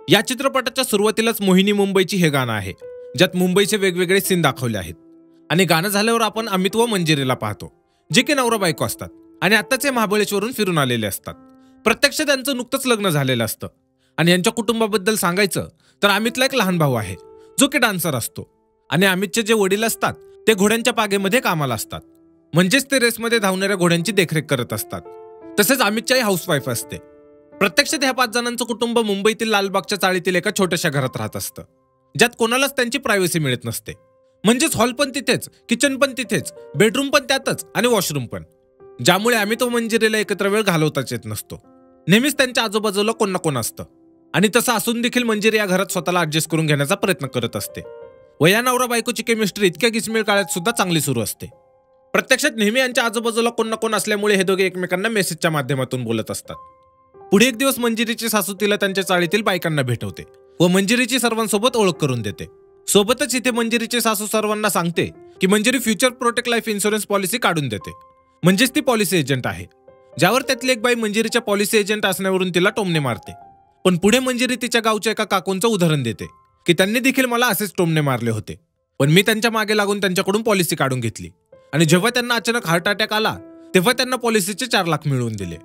या चित्रपटाच्या सुरुवातीलाच मोहिनी मुंबईची हे गाणं आहे, ज्यात मुंबईचे वेगवेगळे सीन दाखवले आहेत. आणि गाणं झाल्यावर आपण अमित व मंजिरीला पाहतो, जे की नवरा बायको असतात आणि आत्ताच हे महाबळेश्वरून फिरून आलेले असतात. प्रत्यक्ष त्यांचं नुकतंच लग्न झालेलं असतं. आणि यांच्या कुटुंबाबद्दल सांगायचं तर अमितला एक लहान भाऊ आहे, जो की डान्सर असतो. आणि अमितचे जे वडील असतात ते घोड्यांच्या पागेमध्ये कामाला असतात, म्हणजेच ते रेसमध्ये धावणाऱ्या घोड्यांची देखरेख करत असतात. तसेच अमितची आई हाऊसवाईफ असते. प्रत्यक्षात ह्या 5 जणांचं कुटुंब मुंबईतील लालबागच्या चाळीतील एका छोट्याशा घरात राहत असतं, ज्यात कोणालाच त्यांची प्रायव्हसी मिळत नसते. म्हणजेच हॉल पण तिथेच, किचन पण तिथेच, बेडरूम पण त्यातच आणि वॉशरूम पण. ज्यामुळे अमित व मंजिरीला एकत्र वेळ घालवताच येत नसतो. नेहमीच त्यांच्या आजूबाजूला कोण ना कोण असतं. आणि तसं असून देखील मंजिरी या घरात स्वतःला ऍडजस्ट करून घेण्याचा प्रयत्न करत असते. व या नवरा बायकोची केमिस्ट्री इतक्या किसमिळ काळात सुद्धा चांगली सुरू असते. प्रत्यक्षात नेहमी यांच्या आजूबाजूला कोण ना कोण असल्यामुळे हे दोघे एकमेकांना मेसेजच्या माध्यमातून बोलत असतात. पुढे एक दिवस मंजिरीची सासू तिला त्यांच्या चाळीतील बायकांना भेटवते व मंजिरीची सर्वांसोबत ओळख करून देते. सोबतच इथे मंजिरीची सासू सर्वांना सांगते की Manjiri future protect life insurance policy काढून देते, म्हणजेच ती पॉलिसी एजंट आहे. ज्यावर त्यातली एक बाई मंजिरीच्या पॉलिसी एजंट असण्यावरून तिला टोमणे मारते. पण पुढे मंजिरी तिच्या गावच्या एका काकूंचं उदाहरण देते की त्यांनी देखील मला असेच टोमणे मारले होते, पण मी त्यांच्या मागे लागून त्यांच्याकडून पॉलिसी काढून घेतली. आणि जेव्हा त्यांना अचानक हार्ट अटॅक आला तेव्हा त्यांना पॉलिसीचे 4 लाख मिळवून दिले.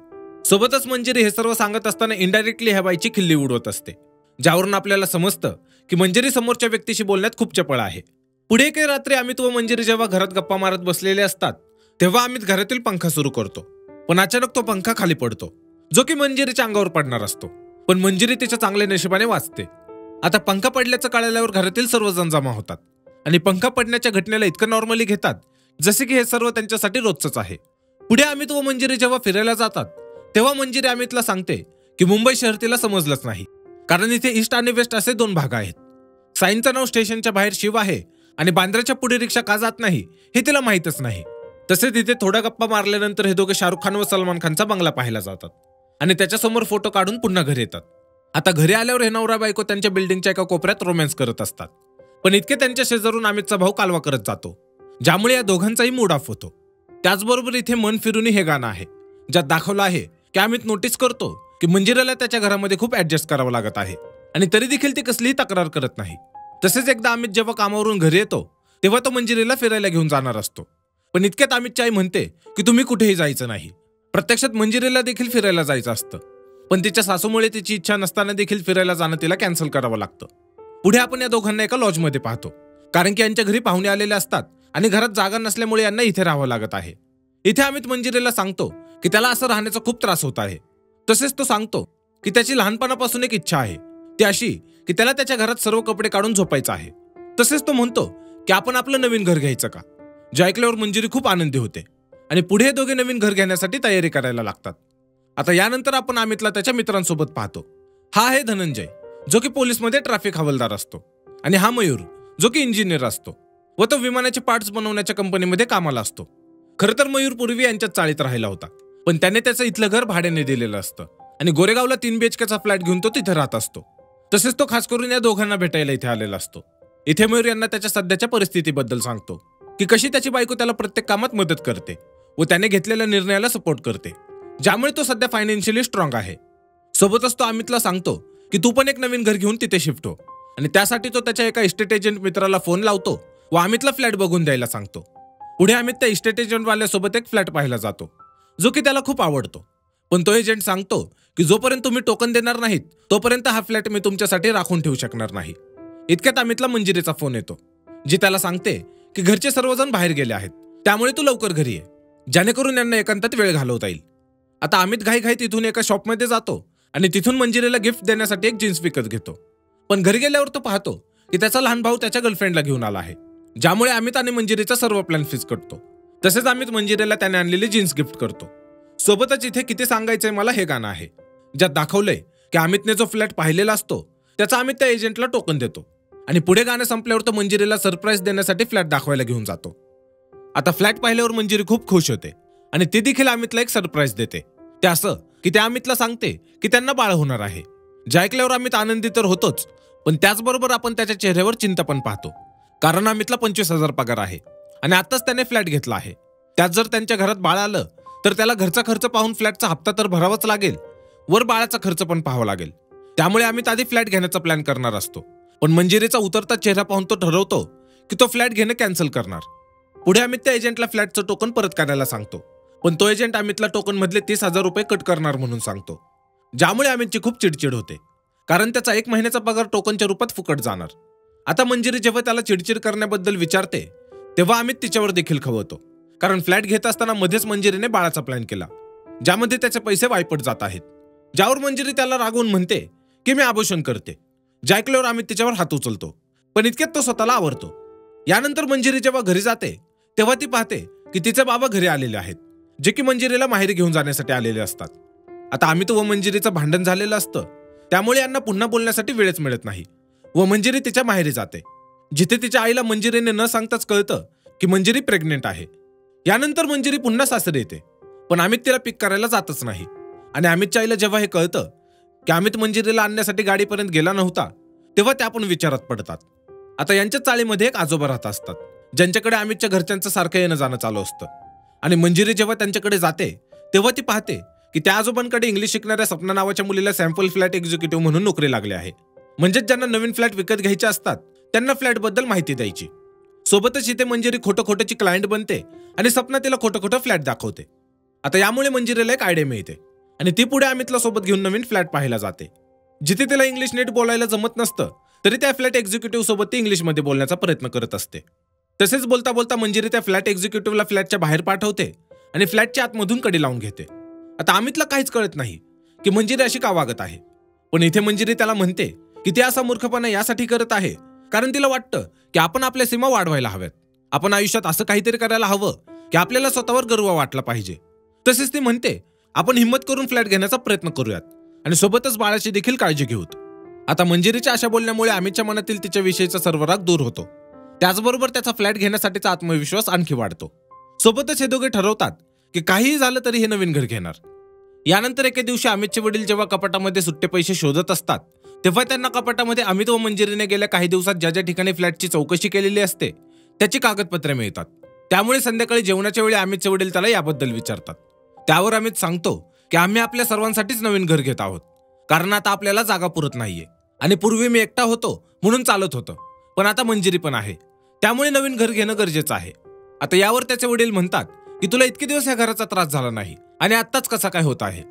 सोबतच मंजिरी हे सर्व सांगत असताना इनडायरेक्टली ह्या बाईची खिल्ली उडवत असते, ज्यावरून आपल्याला समजतं की मंजिरी समोरच्या व्यक्तीशी बोलण्यात खूप चपळ आहे. पुढे एके रात्री अमित व मंजिरी जेव्हा घरात गप्पा मारत बसलेले असतात तेव्हा अमित घरातील पंखा सुरू करतो. पण अचानक तो पंखा खाली पडतो, जो की मंजिरीच्या अंगावर पडणार असतो. पण मंजिरी तिच्या चांगल्या नशिबाने वाचते. आता पंखा पडल्याचं कळल्यावर घरातील सर्वजण जमा होतात आणि पंखा पडण्याच्या घटनेला इतकं नॉर्मली घेतात जसे की हे सर्व त्यांच्यासाठी रोजचंच आहे. पुढे अमित व मंजिरी जेव्हा फिरायला जातात तेव्हा मंजिरी अमितला सांगते की मुंबई शहर तिला समजलंच नाही, कारण इथे ईस्ट आणि वेस्ट असे 2 भाग आहेत. साईंचं नाव स्टेशनच्या बाहेर शिव आहे आणि बांद्राच्या पुढे रिक्षा का जात नाही हे तिला माहीतच नाही. तसेच इथे थोड्या गप्पा मारल्यानंतर हे दोघे शाहरुख खान व सलमान खानचा बंगला पाहायला जातात आणि त्याच्यासमोर फोटो काढून पुन्हा घरी येतात. आता घरी आल्यावर हे नवरा बायको त्यांच्या बिल्डिंगच्या एका कोपऱ्यात रोमॅन्स करत असतात. पण इतके त्यांच्या शेजारून अमितचा भाऊ कालवा करत जातो, ज्यामुळे या दोघांचाही मूड ऑफ होतो. त्याचबरोबर इथे मन फिरूनही हे गाणं आहे, ज्यात दाखवलं आहे की अमित नोटीस करतो की मंजिरीला त्याच्या घरामध्ये खूप ऍडजस्ट करावं लागत आहे आणि तरी देखील ती कसलीही तक्रार करत नाही. तसेच एकदा अमित जेव्हा कामावरून घरी येतो तेव्हा तो मंजिरीला फिरायला घेऊन जाणार असतो. पण इतक्यात अमितची आई म्हणते की तुम्ही कुठेही जायचं नाही. प्रत्यक्षात मंजिरीला देखील फिरायला जायचं असतं, पण तिच्या सासूमुळे तिची इच्छा नसताना देखील फिरायला जाणं तिला कॅन्सल करावं लागतं. पुढे आपण या दोघांना एका लॉजमध्ये पाहतो, कारण की यांच्या घरी पाहुणे आलेले असतात आणि घरात जागा नसल्यामुळे यांना इथे राहावं लागत आहे. इथे अमित मंजिरीला सांगतो की त्याला असं राहण्याचा खूप त्रास होत आहे. तसेच तो सांगतो की त्याची लहानपणापासून एक इच्छा आहे, ती अशी की त्याला त्याच्या घरात सर्व कपडे काढून झोपायचं आहे. तसेच तो म्हणतो की आपण आपलं नवीन घर घ्यायचं का, जे ऐकल्यावर मंजिरी खूप आनंदी होते आणि पुढे हे दोघे नवीन घर घेण्यासाठी तयारी करायला लागतात. आता यानंतर आपण अमितला त्याच्या मित्रांसोबत पाहतो. हा आहे धनंजय, जो की पोलीसमध्ये ट्रॅफिक हवालदार असतो, आणि हा मयूर, जो की इंजिनियर असतो व तो विमानाचे पार्ट्स बनवण्याच्या कंपनीमध्ये कामाला असतो. खरं तर मयूर पूर्वी यांच्याच चाळीत राहिला होता, पण त्याने त्याचं इथलं घर भाड्याने दिलेलं असतं आणि गोरेगावला 3 BHKचा फ्लॅट घेऊन तो तिथे राहत असतो. तसेच तो खास करून या दोघांना भेटायला इथे आलेला असतो. इथे मयूर यांना त्याच्या सध्याच्या परिस्थितीबद्दल सांगतो की कशी त्याची बायको त्याला प्रत्येक कामात मदत करते व त्याने घेतलेल्या निर्णयाला सपोर्ट करते, ज्यामुळे तो सध्या फायनान्शियली स्ट्रॉंग आहे. सोबतच तो अमितला सांगतो की तू पण एक नवीन घर घेऊन तिथे शिफ्ट हो, आणि त्यासाठी तो त्याच्या एका इस्टेट एजंट मित्राला फोन लावतो व अमितला फ्लॅट बघून द्यायला सांगतो. पुढे अमित त्या इस्टेट एजंट वाल्यासोबत एक फ्लॅट पाहायला जातो, जो की त्याला खूप आवडतो. पण तो एजंट सांगतो की जोपर्यंत तुम्ही टोकन देणार नाहीत तोपर्यंत हा फ्लॅट मी तुमच्यासाठी राखून ठेवू शकणार नाही. इतक्यात अमितला मंजिरीचा फोन येतो, जी त्याला सांगते की घरचे सर्वजण बाहेर गेले आहेत, त्यामुळे तू लवकर घरी ये, जेणेकरून यांना एकांतात वेळ घालवता येईल. आता अमित घाईघाई तिथून एका शॉपमध्ये जातो आणि तिथून मंजिरीला गिफ्ट देण्यासाठी एक जीन्स विकत घेतो. पण घरी गेल्यावर तो पाहतो की त्याचा लहान भाऊ त्याच्या गर्लफ्रेंडला घेऊन आला आहे, ज्यामुळे अमित आणि मंजिरीचा सर्व प्लॅन फिसकटतो. तसेच अमित मंजिरीला त्याने आणलेली जीन्स गिफ्ट करतो. सोबतच इथे किती सांगायचंय मला हे गाणं आहे, ज्यात दाखवलंय की अमितने जो फ्लॅट पाहिलेला असतो त्याचा अमित त्या एजंटला टोकन देतो आणि पुढे गाणं संपल्यावर तो मंजिरीला सरप्राईज देण्यासाठी फ्लॅट दाखवायला घेऊन जातो. आता फ्लॅट पाहिल्यावर मंजिरी खूप खुश होते आणि ती देखील अमितला एक सरप्राईज देते. ते असं की त्या अमितला सांगते की त्यांना बाळ होणार आहे, जे ऐकल्यावर अमित आनंदी तर होतोच, पण त्याचबरोबर आपण त्याच्या चेहऱ्यावर चिंता पण पाहतो, कारण अमितला 25,000 पगार आहे आणि आताच त्याने फ्लॅट घेतला आहे. त्यात जर त्यांच्या घरात बाळ आलं तर त्याला घरचा खर्च पाहून फ्लॅटचा हप्ता तर भरावाच लागेल, वर बाळाचा खर्च पण पाहावा लागेल. त्यामुळे अमित आधी फ्लॅट घेण्याचा प्लॅन करणार असतो, पण मंजिरीचा उतरता चेहरा पाहून तो ठरवतो की तो फ्लॅट घेणं कॅन्सल करणार. पुढे अमित त्या एजंटला फ्लॅटचं टोकन परत काढायला सांगतो, पण तो एजंट अमितला टोकन मधले 30,000 रुपये कट करणार म्हणून सांगतो, ज्यामुळे अमितची खूप चिडचिड होते, कारण त्याचा 1 महिन्याचा पगार टोकनच्या रूपात फुकट जाणार. आता मंजिरी जेव्हा त्याला चिडचिड करण्याबद्दल विचारते तेव्हा अमित तिच्यावर देखील खवळतो, कारण फ्लॅट घेत असताना मध्येच मंजिरीने बाळाचा प्लॅन केला, ज्यामध्ये त्याचे पैसे वायपट जात आहेत. ज्यावर मंजिरी त्याला रागवून म्हणते की मी अबॉर्शन करते. जे ऐकल्यावर अमित तिच्यावर हात उचलतो, पण इतक्यात तो स्वतःला आवरतो. यानंतर मंजिरी जेव्हा घरी जाते तेव्हा ती पाहते की तिचे बाबा घरी आलेले आहेत, जे की मंजिरीला माहेरी घेऊन जाण्यासाठी आलेले असतात. आता अमित व मंजिरीचं भांडण झालेलं असतं, त्यामुळे यांना पुन्हा बोलण्यासाठी वेळच मिळत नाही व मंजिरी तिच्या माहेरी जाते, जिथे तिच्या आईला मंजिरीने न सांगताच कळतं की मंजिरी प्रेग्नेंट आहे. यानंतर मंजिरी पुन्हा सासरी येते, पण अमित तिला पिक करायला जातच नाही. आणि अमितच्या आईला जेव्हा हे कळतं की अमित मंजिरीला आणण्यासाठी गाडीपर्यंत गेला नव्हता, तेव्हा त्या पण विचारात पडतात. आता यांच्या चाळीमध्ये एक आजोबा राहत असतात, ज्यांच्याकडे अमितच्या घरच्यांचं सारखं येणं जाणं चालू असतं. आणि मंजिरी जेव्हा त्यांच्याकडे जाते तेव्हा ती पाहते की त्या आजोबांकडे इंग्लिश शिकणाऱ्या सपना नावाच्या मुलीला सॅम्पल फ्लॅट एक्झिक्युटिव्ह म्हणून नोकरी लागली आहे. म्हणजेच ज्यांना नवीन फ्लॅट विकत घ्यायचे असतात त्यांना फ्लॅटबद्दल माहिती द्यायची. सोबतच इथे मंजिरी खोटं खोटंची क्लायंट बनते आणि सपना तिला खोटं खोटं फ्लॅट दाखवते. आता यामुळे मंजिरीला एक आयडिया मिळते आणि ती पुढे अमितला सोबत घेऊन नवीन फ्लॅट पाहायला जाते, जिथे तिला इंग्लिश नीट बोलायला जमत नसतं तरी त्या फ्लॅट एक्झिक्युटिव्ह सोबत ती इंग्लिशमध्ये बोलण्याचा प्रयत्न करत असते. तसेच बोलता बोलता मंजिरी त्या फ्लॅट एक्झिक्युटिव्हला फ्लॅटच्या बाहेर पाठवते आणि फ्लॅटच्या आतमधून कडी लावून घेते. आता अमितला काहीच कळत नाही की मंजिरी अशी का वागत आहे, पण इथे मंजिरी त्याला म्हणते की ती असा मूर्खपणा यासाठी करत आहे कारण तिला वाटतं की आपण आपल्या सीमा वाढवायला हव्यात. आपण आयुष्यात असं काहीतरी करायला हवं की आपल्याला स्वतःवर गर्व वाटला पाहिजे. तसेच ती म्हणते आपण हिंमत करून फ्लॅट घेण्याचा प्रयत्न करूयात आणि सोबतच बाळाची देखील काळजी घेऊत. आता मंजिरीच्या अशा बोलण्यामुळे अमितच्या मनातील तिच्या विषयीचा सर्व राग दूर होतो. त्याचबरोबर त्याचा फ्लॅट घेण्यासाठीचा आत्मविश्वास आणखी वाढतो. सोबतच हे दोघे ठरवतात की काहीही झालं तरी हे नवीन घर घेणार. यानंतर एके दिवशी अमितचे वडील जेव्हा कपाटामध्ये सुट्टे पैसे शोधत असतात तेव्हा त्यांना कपाटामध्ये अमित व मंजिरीने गेल्या काही दिवसात ज्या ज्या ठिकाणी फ्लॅटची चौकशी केलेली असते त्याची कागदपत्रे मिळतात. त्यामुळे संध्याकाळी जेवणाच्या वेळी अमितचे वडील त्याला याबद्दल विचारतात. त्यावर अमित सांगतो की आम्ही आपल्या सर्वांसाठीच नवीन घर घेत आहोत, कारण आता आपल्याला जागा पुरत नाहीये आणि पूर्वी मी एकटा होतो म्हणून चालत होतं, पण आता मंजिरी पण आहे, त्यामुळे नवीन घर घेणं गरजेचं आहे. आता यावर त्याचे वडील म्हणतात की तुला इतके दिवस या घराचा त्रास झाला नाही आणि आत्ताच कसा काय होत आहे.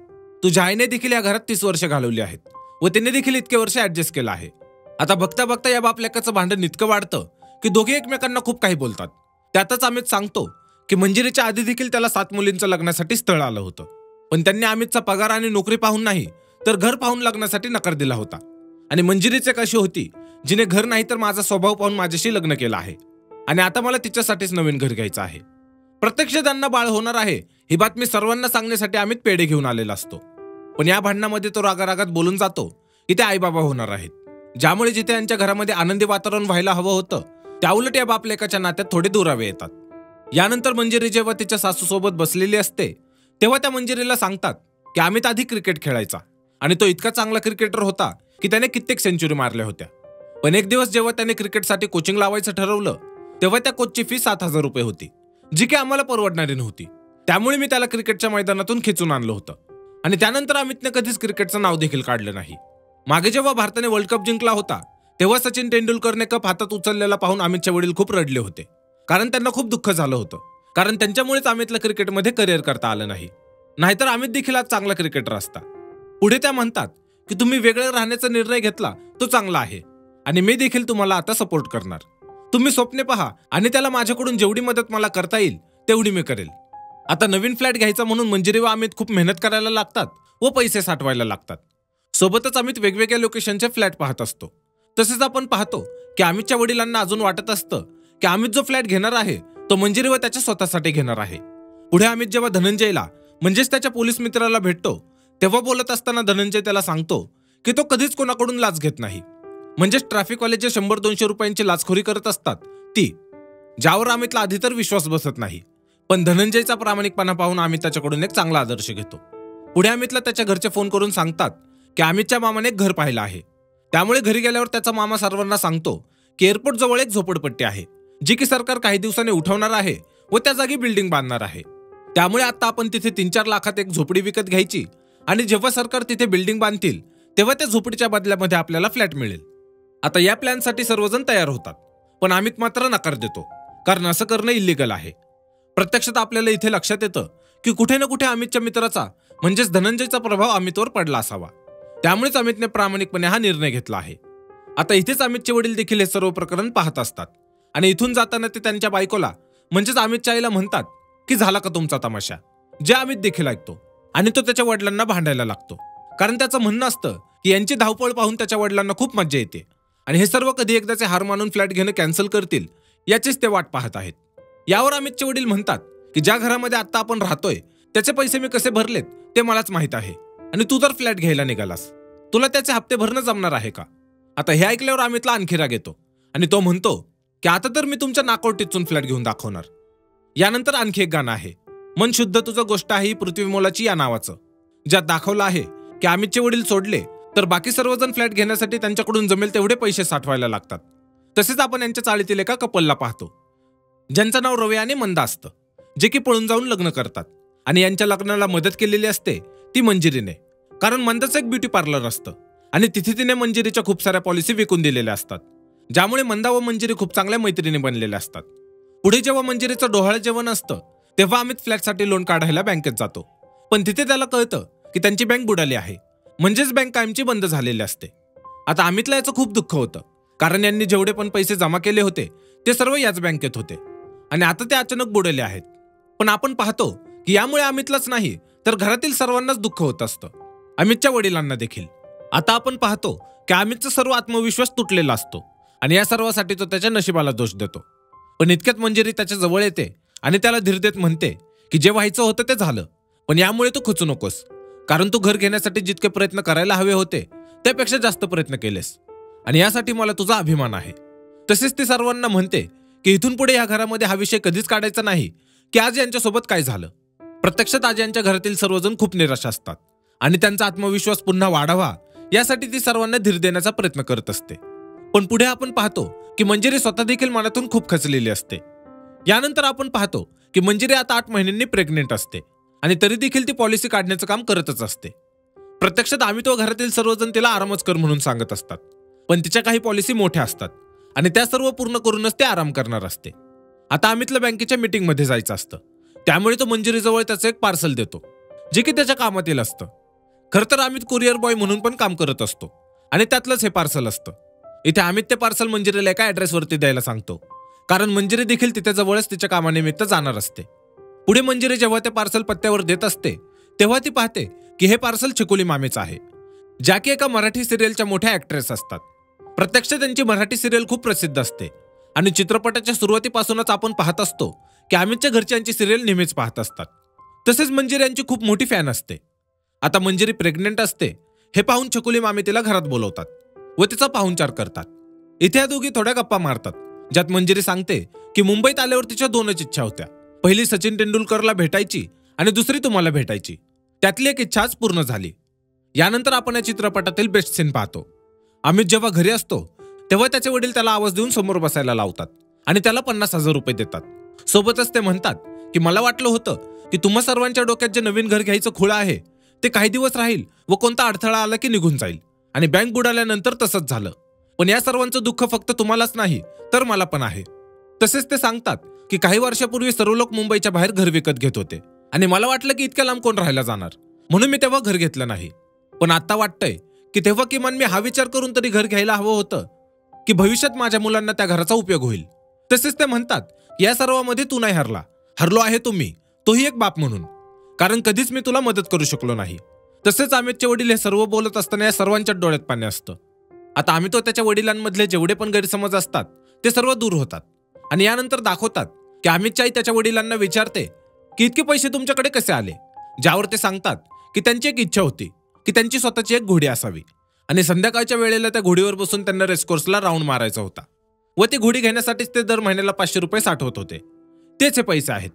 तुझ्या आईने देखील या घरात 30 वर्ष घालवली आहेत व तिने देखील इतके वर्ष ऍडजस्ट केलं आहे. आता बघता बघता या बाप लेकाचं भांडण इतकं वाढतं की दोघे एकमेकांना खूप काही बोलतात. त्यातच अमित सांगतो की मंजिरीच्या आधी देखील त्याला 7 मुलींचं लग्नासाठी स्थळ आलं होतं, पण त्यांनी अमितचा पगार आणि नोकरी पाहून नाही तर घर पाहून लग्नासाठी नकार दिला होता. आणि मंजिरीचे कशी होती जिने घर नाही तर माझा स्वभाव पाहून माझ्याशी लग्न केलं आहे आणि आता मला तिच्यासाठीच नवीन घर घ्यायचं आहे. प्रत्यक्ष त्यांना बाळ होणार आहे ही बातमी सर्वांना सांगण्यासाठी अमित पेढे घेऊन आलेला असतो, पण या भांडणामध्ये तो रागारागात बोलून जातो की ते आईबाबा होणार आहेत, ज्यामुळे जिथे यांच्या घरामध्ये आनंदी वातावरण व्हायला हवं होतं त्याउलट या बापलेकाच्या नात्यात थोडे दुरावे येतात. यानंतर मंजिरी जेव्हा तिच्या सासूसोबत बसलेली असते तेव्हा त्या मंजिरीला सांगतात की अमित आधी क्रिकेट खेळायचा आणि तो इतका चांगला क्रिकेटर होता की त्याने कित्येक सेंचुरी मारल्या होत्या. पण एक दिवस जेव्हा त्याने क्रिकेटसाठी कोचिंग लावायचं ठरवलं तेव्हा त्या कोचची फी 7,000 रुपये होती, जी की आम्हाला परवडणारी नव्हती. त्यामुळे मी त्याला क्रिकेटच्या मैदानातून खेचून आणलं होतं आणि त्यानंतर अमितने कधीच क्रिकेटचं नाव देखील काढलं नाही. मागे जेव्हा भारताने वर्ल्ड कप जिंकला होता तेव्हा सचिन तेंडुलकरने कप हातात उचललेला पाहून अमितचे वडील खूप रडले होते, कारण त्यांना खूप दुःख झालं होतं, कारण त्यांच्यामुळेच अमितला क्रिकेटमध्ये करिअर करता आलं नाही, नाहीतर अमित देखील आज चांगला क्रिकेटर असता. पुढे त्या म्हणतात की तुम्ही वेगळं राहण्याचा निर्णय घेतला तो चांगला आहे आणि मी देखील तुम्हाला आता सपोर्ट करणार. तुम्ही स्वप्ने पहा आणि त्याला माझ्याकडून जेवढी मदत मला करता येईल तेवढी मी करेल. आता नवीन फ्लॅट घ्यायचा म्हणून मंजिरी व अमित खूप मेहनत करायला लागतात व पैसे साठवायला लागतात. सोबतच अमित वेगवेगळ्या लोकेशनचे फ्लॅट पाहत असतो. तसेच आपण पाहतो की अमितच्या वडिलांना अजून वाटत असतं की अमित जो फ्लॅट घेणार आहे तो मंजिरी व त्याच्या स्वतःसाठी घेणार आहे. पुढे अमित जेव्हा धनंजयला म्हणजेच त्याच्या पोलीस मित्राला भेटतो तेव्हा बोलत असताना धनंजय त्याला सांगतो की तो कधीच कोणाकडून लाच घेत नाही, म्हणजेच ट्रॅफिकवाले जे 100-200 रुपयांची लाचखोरी करत असतात ती, ज्यावर अमितला आधी तर विश्वास बसत नाही. पण धनंजयचा प्रामाणिकपणा पाहून अमित त्याच्याकडून एक चांगला आदर्श घेतो. पुढे अमितला त्याच्या घरचे फोन करून सांगतात की अमितच्या मामाने एक घर पाहिलं आहे. त्यामुळे घरी गेल्यावर त्याचा मामा सर्वांना सांगतो की एअरपोर्ट जवळ एक झोपडपट्टी आहे, जी की सरकार काही दिवसांनी उठवणार आहे व त्या जागी बिल्डिंग बांधणार आहे. त्यामुळे आता आपण तिथे 3-4 लाखात एक झोपडी विकत घ्यायची आणि जेव्हा सरकार तिथे बिल्डिंग बांधतील तेव्हा त्या झोपडीच्या बदल्यामध्ये आपल्याला फ्लॅट मिळेल. आता या प्लॅनसाठी सर्वजण तयार होतात, पण अमित मात्र नकार देतो, कारण असं करणं इल्लीगल आहे. प्रत्यक्षात आपल्याला इथे लक्षात येतं की कुठे ना कुठे अमितच्या मित्राचा म्हणजेच धनंजयचा प्रभाव अमितवर पडला असावा. त्यामुळेच अमितने प्रामाणिकपणे हा निर्णय घेतला आहे. आता इथेच अमितचे वडील देखील हे सर्व प्रकरण पाहत असतात आणि इथून जाताना ते त्यांच्या बायकोला म्हणजेच अमितच्या आईला म्हणतात की झाला का तुमचा तमाशा, जे अमित देखील ऐकतो आणि तो त्याच्या वडिलांना भांडायला लागतो, कारण त्याचं म्हणणं असतं की यांची धावपळ पाहून त्याच्या वडिलांना खूप मज्जा येते आणि हे सर्व कधी एकदाचे हार मानून फ्लॅट घेणं कॅन्सल करतील याचीच ते वाट पाहत आहेत. यावर अमितचे वडील म्हणतात की ज्या घरामध्ये आता आपण राहतोय त्याचे पैसे मी कसे भरलेत ते मलाच माहित आहे आणि तू जर फ्लॅट घ्यायला निघालास तुला त्याचे हप्ते भरणं जमणार आहे का? आता हे ऐकल्यावर अमितला आणखी राग येतो आणि तो म्हणतो की आता तर मी तुमच्या नाकावर टिचून फ्लॅट घेऊन दाखवणार. यानंतर आणखी एक गाणं आहे, मन शुद्ध तुझं गोष्ट आहे ही पृथ्वी मोलाची या नावाचं, ज्यात दाखवलं आहे की अमितचे वडील सोडले तर बाकी सर्वजण फ्लॅट घेण्यासाठी त्यांच्याकडून जमेल तेवढे पैसे साठवायला लागतात. तसेच आपण यांच्या चाळीतील एका कपलला पाहतो ज्यांचं नाव रवी आणि मंदा असतं, जे की पळून जाऊन लग्न करतात आणि यांच्या लग्नाला मदत केलेली असते ती मंजिरीने, कारण मंदाचं एक ब्युटी पार्लर असतं आणि तिथे तिने मंजिरीच्या खूप साऱ्या पॉलिसी विकून दिलेल्या असतात, ज्यामुळे मंदा व मंजिरी खूप चांगल्या मैत्रिणी बनलेल्या असतात. पुढे जेव्हा मंजिरीचं डोहाळं जेवण असतं तेव्हा अमित फ्लॅटसाठी लोन काढायला बँकेत जातो, पण तिथे त्याला कळतं की त्यांची बँक बुडाली आहे, म्हणजेच बँक कायमची बंद झालेली असते. आता अमितला याचं खूप दुःख होतं, कारण यांनी जेवढे पण पैसे जमा केले होते ते सर्व याच बँकेत होते आणि आता ते अचानक बुडले आहेत. पण आपण पाहतो की यामुळे अमितलाच नाही तर घरातील सर्वांनाच दुःख होत असतं, अमितच्या वडिलांना देखील. आता आपण पाहतो की अमितचा सर्व आत्मविश्वास तुटलेला असतो आणि या सर्वासाठी तो त्याच्या नशिबाला दोष देतो. पण इतक्यात मंजिरी त्याच्या जवळ येते आणि त्याला धीर देत म्हणते की जे व्हायचं होतं ते झालं, पण यामुळे तू खचू नकोस, कारण तू घर घेण्यासाठी जितके प्रयत्न करायला हवे होते त्यापेक्षा जास्त प्रयत्न केलेस आणि यासाठी मला तुझा अभिमान आहे. तसेच ती सर्वांना म्हणते की इथून पुढे या घरामध्ये हा विषय कधीच काढायचा नाही की आज यांच्यासोबत काय झालं. प्रत्यक्षात आज यांच्या घरातील सर्वजण खूप निराश असतात आणि त्यांचा आत्मविश्वास पुन्हा वाढावा यासाठी ती सर्वांना धीर देण्याचा प्रयत्न करत असते. पण पुढे आपण पाहतो की मंजिरी स्वतः देखील मनातून खूप खचलेली असते. यानंतर आपण पाहतो की मंजिरी आता 8 महिन्यांनी प्रेग्नेंट असते आणि तरी देखील ती पॉलिसी काढण्याचं काम करतच असते. प्रत्यक्षात अमित व घरातील सर्वजण तिला आरामच कर म्हणून सांगत असतात, पण तिच्या काही पॉलिसी मोठ्या असतात आणि त्या सर्व पूर्ण करूनच ते आराम करणार असते. आता अमितला बँकेच्या मीटिंगमध्ये जायचं असतं, त्यामुळे तो मंजिरीजवळ त्याचं एक पार्सल देतो, जे की त्याच्या कामात येईल असतं. खरं तर अमित कुरिअर बॉय म्हणून पण काम करत असतो आणि त्यातलंच हे पार्सल असतं. इथे अमित ते पार्सल मंजिरीला एका ॲड्रेसवरती द्यायला सांगतो, कारण मंजिरी देखील तिथे जवळच तिच्या कामानिमित्त जाणार असते. पुढे मंजिरी जेव्हा ते पार्सल पत्त्यावर देत असते तेव्हा ती पाहते की हे पार्सल छकुली मामेचं आहे, ज्या की एका मराठी सिरियलच्या मोठ्या ॲक्ट्रेस असतात. प्रत्यक्षात त्यांची मराठी सिरियल खूप प्रसिद्ध असते आणि चित्रपटाच्या सुरुवातीपासूनच आपण पाहत असतो की अमितच्या घरच्यांची सिरियल नेहमीच पाहत असतात. तसेच मंजिरी यांची खूप मोठी फॅन असते. आता मंजिरी प्रेग्नेंट असते हे पाहून छकुली मामी तिला घरात बोलवतात व तिचा पाहुणचार करतात. इथे या दोघी थोड्या गप्पा मारतात, ज्यात मंजिरी सांगते की मुंबईत आल्यावर तिच्या 2च इच्छा होत्या, पहिली सचिन तेंडुलकरला भेटायची आणि दुसरी तुम्हाला भेटायची. त्यातली एक इच्छा आज पूर्ण झाली. यानंतर आपण या चित्रपटातील बेस्ट सीन पाहतो. अमित जेव्हा घरी असतो तेव्हा त्याचे वडील त्याला आवाज देऊन समोर बसायला लावतात आणि त्याला 50,000 रुपये देतात. सोबतच ते म्हणतात की मला वाटलं होतं की तुम्हा सर्वांच्या डोक्यात जे नवीन घर घ्यायचं खुळं आहे ते काही दिवस राहील व कोणता अडथळा आला की निघून जाईल आणि बँक बुडाल्यानंतर तसंच झालं. पण या सर्वांचं दुःख फक्त तुम्हालाच नाही तर मला पण आहे. तसेच ते सांगतात की काही वर्षापूर्वी सर्व लोक मुंबईच्या बाहेर घर विकत घेत होते आणि मला वाटलं की इतक्या लांब कोण राहायला जाणार, म्हणून मी तेव्हा घर घेतलं नाही. पण आता वाटतंय की तेव्हा किमान मी हा विचार करून तरी घर घ्यायला हवं होतं की भविष्यात माझ्या मुलांना त्या घराचा उपयोग होईल. तसेच ते म्हणतात या सर्वांमध्ये तू नाही हरलो आहे तुम्ही, तोही एक बाप म्हणून, कारण कधीच मी तुला मदत करू शकलो नाही. तसेच अमितचे वडील हे सर्व बोलत असताना या सर्वांच्या डोळ्यात पाणी असतं. आता अमित व त्याच्या वडिलांमधले जेवढे पण गैरसमज असतात ते सर्व दूर होतात आणि यानंतर दाखवतात की अमितची आई त्याच्या वडिलांना विचारते की इतके पैसे तुमच्याकडे कसे आले, ज्यावर ते सांगतात की त्यांची एक इच्छा होती की त्यांची स्वतःची एक घोडी असावी आणि संध्याकाळच्या वेळेला त्या घोडीवर बसून त्यांना रेसकोर्सला राऊंड मारायचा होता व ती घोडी घेण्यासाठीच ते दर महिन्याला 500 रुपये साठवत होते. तेच हे पैसे आहेत.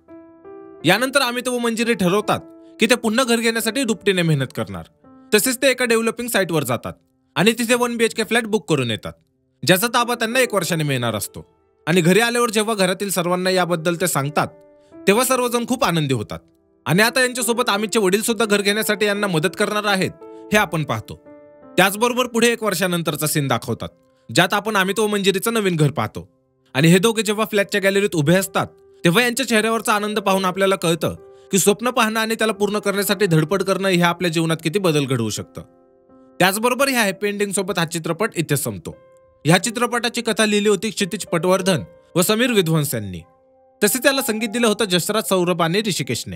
यानंतर अमित व मंजिरी ठरवतात की ते पुन्हा घर घेण्यासाठी दुपटीने मेहनत करणार. तसेच ते एका डेव्हलपिंग साईटवर जातात आणि तिथे 1 BHK फ्लॅट बुक करून येतात, ज्याचा ताबा त्यांना 1 वर्षाने मिळणार असतो. आणि घरी आल्यावर जेव्हा घरातील सर्वांना याबद्दल ते सांगतात तेव्हा सर्वजण खूप आनंदी होतात आणि आता यांच्यासोबत अमितचे वडील सुद्धा घर घेण्यासाठी यांना मदत करणार आहेत हे आपण पाहतो. त्याचबरोबर पुढे 1 वर्षानंतरचा सीन दाखवतात, ज्यात आपण अमित व मंजिरीचं नवीन घर पाहतो. आणि हे दोघे जेव्हा फ्लॅटच्या गॅलरीत उभे असतात तेव्हा यांच्या चेहऱ्यावरचा आनंद पाहून आपल्याला कळतं की स्वप्न पाहणं आणि त्याला पूर्ण करण्यासाठी धडपड करणं हे आपल्या जीवनात किती बदल घडवू शकतं. त्याचबरोबर ह्या हॅपी एंडिंग सोबत हा चित्रपट इथे संपतो. ह्या चित्रपटाची कथा लिहिली होती क्षितिज पटवर्धन व समीर विध्वंस यांनी. तसे त्याला संगीत दिलं होतं जसराज सौरभ आणि ऋषिकेशने.